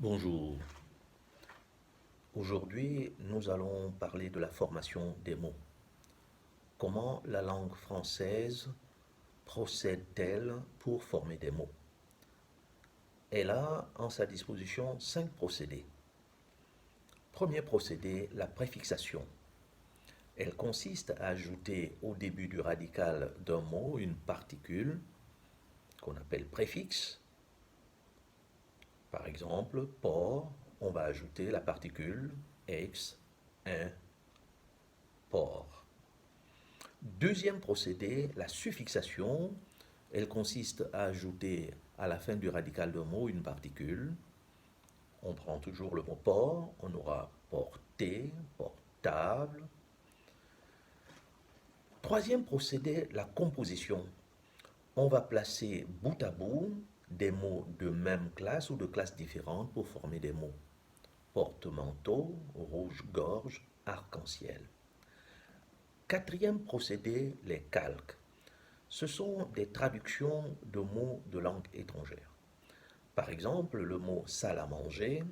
Bonjour. Aujourd'hui, nous allons parler de la formation des mots. Comment la langue française procède-t-elle pour former des mots? Elle a en sa disposition 5 procédés. Premier procédé, la préfixation. Elle consiste à ajouter au début du radical d'un mot une particule qu'on appelle préfixe. Par exemple, port, on va ajouter la particule ex, un, port. Deuxième procédé, la suffixation. Elle consiste à ajouter à la fin du radical d'un mot une particule. On prend toujours le mot port, on aura porté, portable. Troisième procédé, la composition. On va placer bout à bout des mots de même classe ou de classes différentes pour former des mots. Porte-manteau, rouge-gorge, arc-en-ciel. Quatrième procédé, les calques. Ce sont des traductions de mots de langue étrangère. Par exemple, le mot salle à manger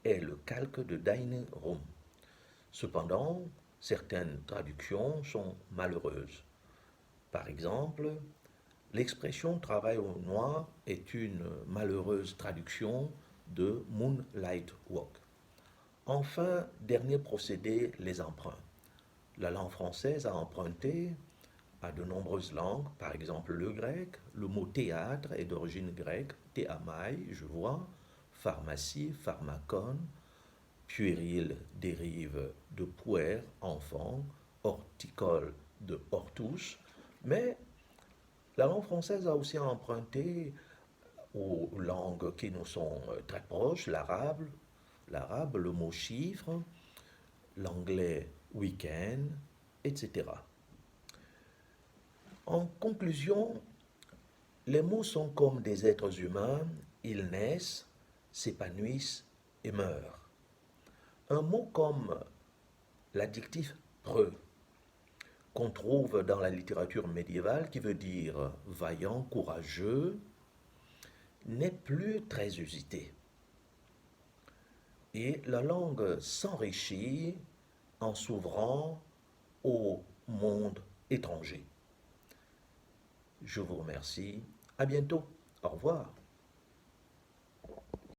est le calque de dining room. Cependant, certaines traductions sont malheureuses. Par exemple, l'expression travail au noir est une malheureuse traduction de moonlight walk. Enfin, dernier procédé, les emprunts. La langue française a emprunté à de nombreuses langues, par exemple le grec. Le mot théâtre est d'origine grecque, théamai, je vois, pharmacie, pharmacon, puéril dérive de puer, enfant, horticole de hortus, mais la langue française a aussi emprunté aux langues qui nous sont très proches, l'arabe, le mot chiffre, l'anglais week-end, etc. En conclusion, les mots sont comme des êtres humains, ils naissent, s'épanouissent et meurent. Un mot comme l'adjectif preux, qu'on trouve dans la littérature médiévale, qui veut dire vaillant, courageux, n'est plus très usité. Et la langue s'enrichit en s'ouvrant au monde étranger. Je vous remercie. À bientôt. Au revoir.